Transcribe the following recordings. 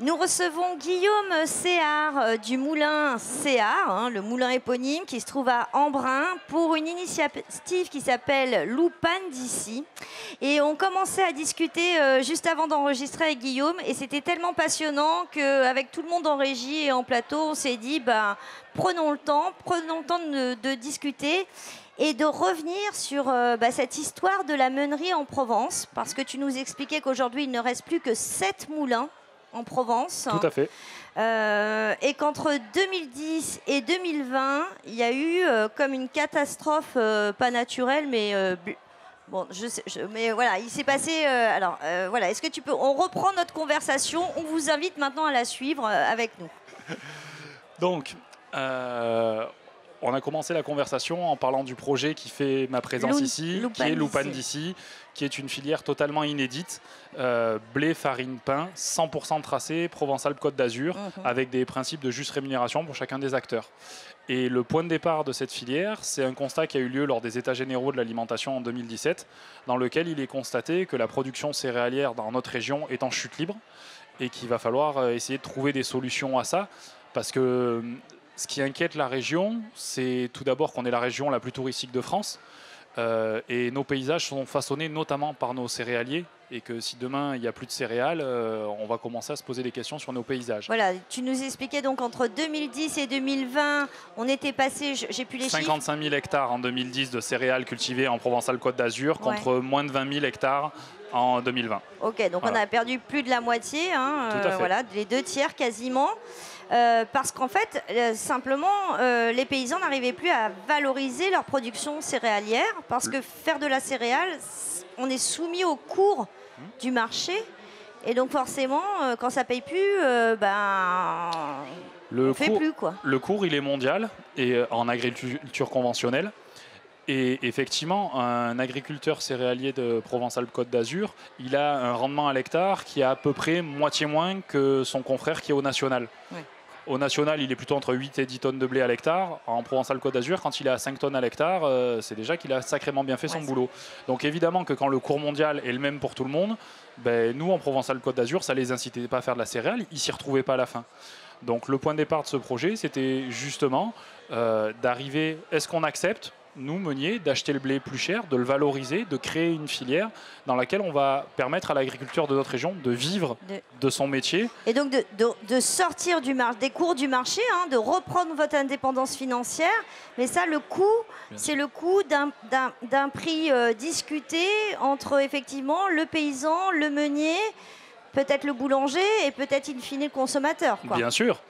Nous recevons Guillaume Céard du moulin Céard, le moulin éponyme qui se trouve à Embrun, pour une initiative qui s'appelle Loupan d'ici. Et on commençait à discuter juste avant d'enregistrer avec Guillaume, et c'était tellement passionnant qu'avec tout le monde en régie et en plateau, on s'est dit prenons le temps de discuter et de revenir sur cette histoire de la meunerie en Provence, parce que tu nous expliquais qu'aujourd'hui il ne reste plus que 7 moulins en Provence. Tout à fait. Et qu'entre 2010 et 2020, il y a eu comme une catastrophe, pas naturelle, mais bon, mais voilà, il s'est passé. Voilà, est-ce que tu peux. On reprend notre conversation. On vous invite maintenant à la suivre avec nous. Donc, on a commencé la conversation en parlant du projet qui fait ma présence ici, qui est Loupan d'ici, qui est une filière totalement inédite. Blé, farine, pain, 100% tracé, Provence-Alpes-Côte d'Azur, avec des principes de juste rémunération pour chacun des acteurs. Et le point de départ de cette filière, c'est un constat qui a eu lieu lors des États généraux de l'alimentation en 2017, dans lequel il est constaté que la production céréalière dans notre région est en chute libre et qu'il va falloir essayer de trouver des solutions à ça, parce que ce qui inquiète la région, c'est tout d'abord qu'on est la région la plus touristique de France, et nos paysages sont façonnés notamment par nos céréaliers, et que si demain il n'y a plus de céréales, on va commencer à se poser des questions sur nos paysages. Voilà, tu nous expliquais donc entre 2010 et 2020, on était passé, j'ai plus les chiffres. 55 000 hectares en 2010 de céréales cultivées en Provence-Alpes-Côte d'Azur, contre moins de 20 000 hectares en 2020. Ok, donc voilà. On a perdu plus de la moitié, voilà, les 2 tiers quasiment. Parce qu'en fait, simplement, les paysans n'arrivaient plus à valoriser leur production céréalière, parce que faire de la céréale, on est soumis au cours du marché, et donc forcément, quand ça paye plus, on fait plus, quoi. Le cours, il est mondial, et en agriculture conventionnelle. Et effectivement, un agriculteur céréalier de Provence-Alpes-Côte d'Azur, il a un rendement à l'hectare qui est à peu près moitié moins que son confrère qui est au national. Oui. Au national, il est plutôt entre 8 et 10 tonnes de blé à l'hectare. En Provence-Alpes-Côte d'Azur, quand il est à 5 tonnes à l'hectare, c'est déjà qu'il a sacrément bien fait son boulot. Donc évidemment que quand le cours mondial est le même pour tout le monde, nous, en Provence-Alpes-Côte d'Azur, ça ne les incitait pas à faire de la céréale, ils ne s'y retrouvaient pas à la fin. Donc le point de départ de ce projet, c'était justement d'arriver, est-ce qu'on accepte, nous, meuniers, d'acheter le blé plus cher, de le valoriser, de créer une filière dans laquelle on va permettre à l'agriculteur de notre région de vivre de son métier. Et donc de sortir des cours du marché, de reprendre votre indépendance financière. Mais ça, le coût, c'est le coût d'un prix discuté entre effectivement le paysan, le meunier, peut-être le boulanger et peut-être in fine le consommateur, quoi. Bien sûr.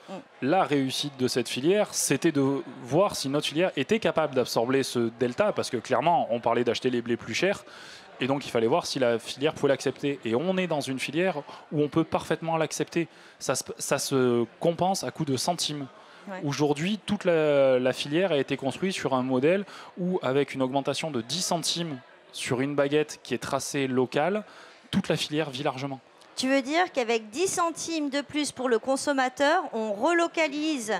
La réussite de cette filière, c'était de voir si notre filière était capable d'absorber ce delta, parce que clairement, on parlait d'acheter les blés plus chers, et donc il fallait voir si la filière pouvait l'accepter. Et on est dans une filière où on peut parfaitement l'accepter. Ça se compense à coût de centimes. Ouais. Aujourd'hui, toute la filière a été construite sur un modèle où, avec une augmentation de 10 centimes sur une baguette qui est tracée locale, toute la filière vit largement. Tu veux dire qu'avec 10 centimes de plus pour le consommateur, on relocalise,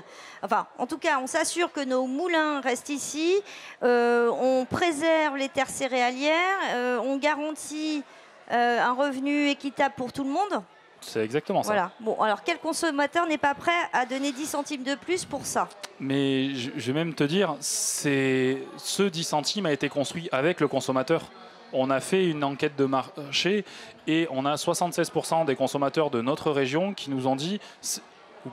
enfin en tout cas on s'assure que nos moulins restent ici, on préserve les terres céréalières, on garantit un revenu équitable pour tout le monde? C'est exactement ça. Voilà. Bon, alors quel consommateur n'est pas prêt à donner 10 centimes de plus pour ça? Mais je vais même te dire, ce 10 centimes a été construit avec le consommateur. On a fait une enquête de marché et on a 76% des consommateurs de notre région qui nous ont dit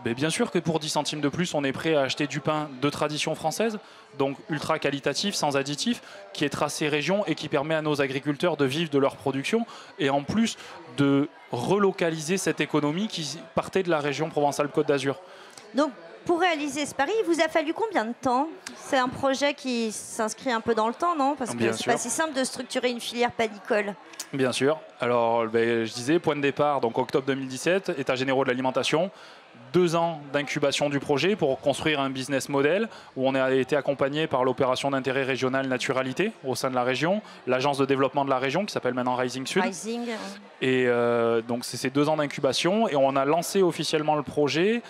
bien sûr que pour 10 centimes de plus, on est prêt à acheter du pain de tradition française, donc ultra qualitatif, sans additifs, qui est tracé région et qui permet à nos agriculteurs de vivre de leur production et en plus de relocaliser cette économie qui partait de la région Provence-Alpes-Côte d'Azur. Donc, pour réaliser ce pari, il vous a fallu combien de temps? C'est un projet qui s'inscrit un peu dans le temps, non? Parce que c'est pas si simple de structurer une filière panicole. Bien sûr. Alors, je disais, point de départ, donc octobre 2017, États généraux de l'alimentation. 2 ans d'incubation du projet pour construire un business model où on a été accompagné par l'opération d'intérêt régional Naturalité au sein de la région, l'agence de développement de la région qui s'appelle maintenant Rising Sud. Et donc, c'est ces 2 ans d'incubation et on a lancé officiellement le projet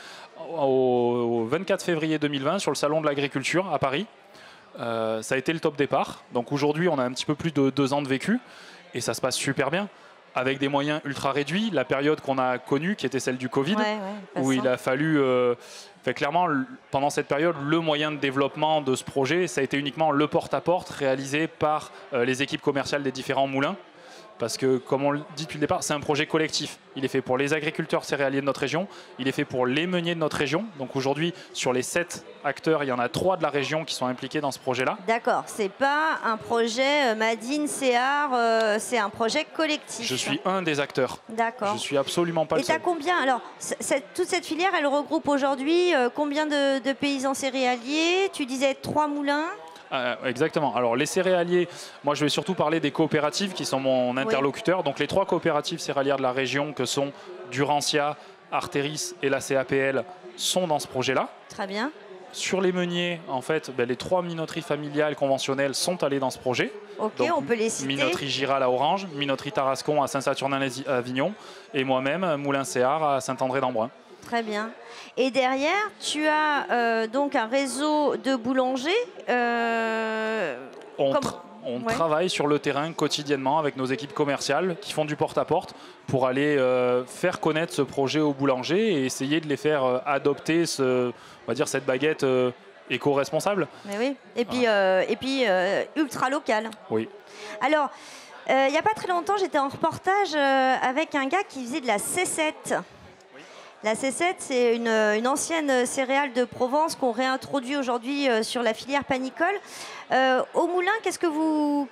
au 24 février 2020 sur le salon de l'agriculture à Paris. Ça a été le top départ. Donc aujourd'hui, on a un petit peu plus de 2 ans de vécu et ça se passe super bien. avec des moyens ultra réduits. La période qu'on a connue, qui était celle du Covid, où il a fallu... clairement, pendant cette période, le moyen de développement de ce projet, ça a été uniquement le porte-à-porte réalisé par les équipes commerciales des différents moulins. Parce que, comme on le dit depuis le départ, c'est un projet collectif. Il est fait pour les agriculteurs céréaliers de notre région, il est fait pour les meuniers de notre région. Donc aujourd'hui, sur les 7 acteurs, il y en a 3 de la région qui sont impliqués dans ce projet-là. D'accord, c'est pas un projet Madine, Céar, c'est un projet collectif. Je suis un des acteurs. D'accord. Je suis absolument pas le seul. Et tu as combien? Alors, toute cette filière, elle regroupe aujourd'hui combien de paysans céréaliers? Tu disais 3 moulins. Exactement. Alors les céréaliers, moi je vais surtout parler des coopératives qui sont mon interlocuteur. Donc les 3 coopératives céréalières de la région que sont Durancia, Arteris et la CAPL sont dans ce projet-là. Très bien. Sur les meuniers, en fait, les 3 minoteries familiales conventionnelles sont allées dans ce projet. Ok, donc, on peut les citer. Minoterie Giral à Orange, Minoterie Tarascon à Saint-Saturnin à Avignon et moi-même Moulin Céar à Saint-André-d'Embrun. Très bien. Et derrière, tu as donc un réseau de boulangers. On travaille sur le terrain quotidiennement avec nos équipes commerciales qui font du porte-à-porte pour aller faire connaître ce projet aux boulangers et essayer de les faire adopter on va dire cette baguette éco-responsable. Mais oui. Et puis, ultra local. Oui. Alors, il n'y a pas très longtemps, j'étais en reportage avec un gars qui faisait de la C7. La C7, c'est une ancienne céréale de Provence qu'on réintroduit aujourd'hui sur la filière panicole. Au moulin, qu'est-ce que vous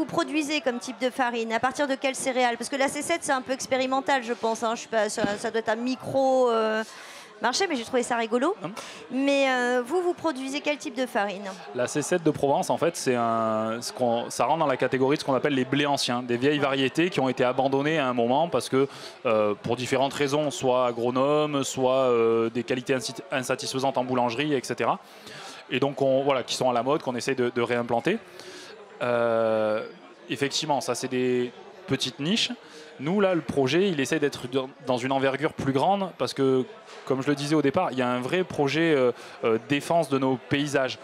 produisez comme type de farine? À partir de quelle céréale? Parce que la C7, c'est un peu expérimental, je pense. Hein. Je sais pas, ça doit être un micro marché, mais j'ai trouvé ça rigolo. Mais vous produisez quel type de farine? La C7 de Provence, en fait, ça rentre dans la catégorie de ce qu'on appelle les blés anciens, des vieilles variétés qui ont été abandonnées à un moment parce que, pour différentes raisons, soit agronomes, soit des qualités insatisfaisantes en boulangerie, etc. Et donc, qui sont à la mode, qu'on essaie de réimplanter. Effectivement, ça, c'est des petites niches. Nous, là, le projet, il essaie d'être dans une envergure plus grande parce que, comme je le disais au départ, il y a un vrai projet défense de nos paysages,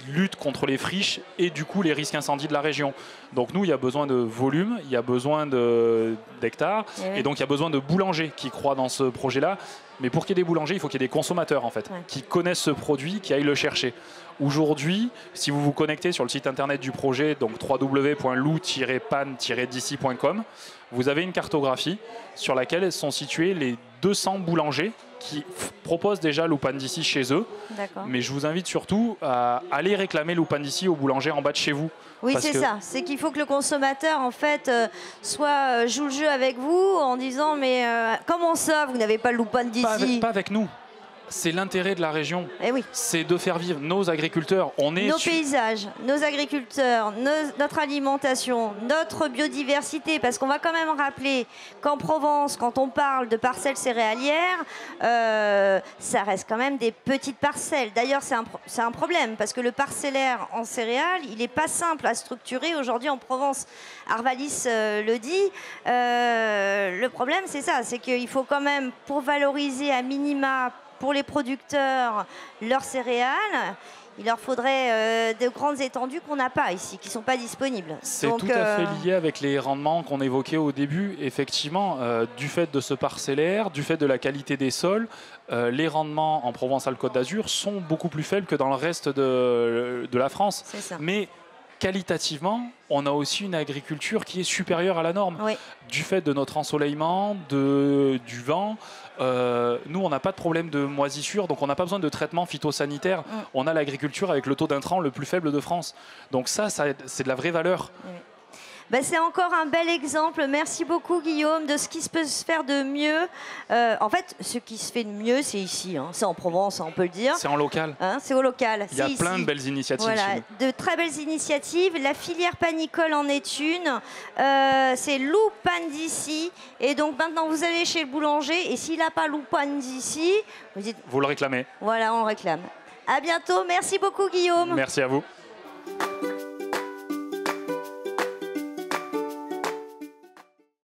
lutte contre les friches et du coup les risques incendies de la région. Donc nous, il y a besoin de volume, il y a besoin d'hectares et donc il y a besoin de boulangers qui croient dans ce projet-là. Mais pour qu'il y ait des boulangers, il faut qu'il y ait des consommateurs en fait, qui connaissent ce produit, qui aillent le chercher. Aujourd'hui, si vous vous connectez sur le site internet du projet, donc www.lou-pan-d'ici.com, vous avez une cartographie sur laquelle sont situés les 200 boulangers qui proposent déjà Lou Pan d'ici chez eux. Mais je vous invite surtout à aller réclamer Lou Pan d'ici au boulanger en bas de chez vous. Oui, c'est ça. C'est qu'il faut que le consommateur, en fait, joue le jeu avec vous en disant mais comment ça, vous n'avez pas le Lou Pan d'ici? Pas avec nous. C'est l'intérêt de la région. Oui. C'est de faire vivre nos agriculteurs. Nos paysages, nos agriculteurs, notre alimentation, notre biodiversité. Parce qu'on va quand même rappeler qu'en Provence, quand on parle de parcelles céréalières, ça reste quand même des petites parcelles. D'ailleurs, c'est un problème parce que le parcellaire en céréales, il n'est pas simple à structurer aujourd'hui en Provence. Arvalis le dit. Le problème, c'est ça. C'est qu'il faut quand même, pour valoriser à minima pour les producteurs leurs céréales, il leur faudrait de grandes étendues qu'on n'a pas ici, qui ne sont pas disponibles. C'est tout à fait lié avec les rendements qu'on évoquait au début. Effectivement, du fait de ce parcellaire, du fait de la qualité des sols, les rendements en Provence-Alpes-Côte d'Azur sont beaucoup plus faibles que dans le reste de la France. C'est ça. Mais qualitativement, on a aussi une agriculture qui est supérieure à la norme. Oui. Du fait de notre ensoleillement, du vent, nous, on n'a pas de problème de moisissure, donc on n'a pas besoin de traitement phytosanitaire. On a l'agriculture avec le taux d'intrants le plus faible de France. Donc ça c'est de la vraie valeur. C'est encore un bel exemple. Merci beaucoup, Guillaume, de ce qui se peut se faire de mieux. En fait, ce qui se fait de mieux, c'est ici. C'est en Provence, on peut le dire. C'est en local. C'est au local. Il y a plein de belles initiatives. Voilà, de très belles initiatives. La filière panicole en est une. C'est Lou Pan d'ici. Et donc maintenant, vous allez chez le boulanger. Et s'il n'a pas Lou Pan d'ici, vous le réclamez. Voilà, on réclame. À bientôt. Merci beaucoup, Guillaume. Merci à vous.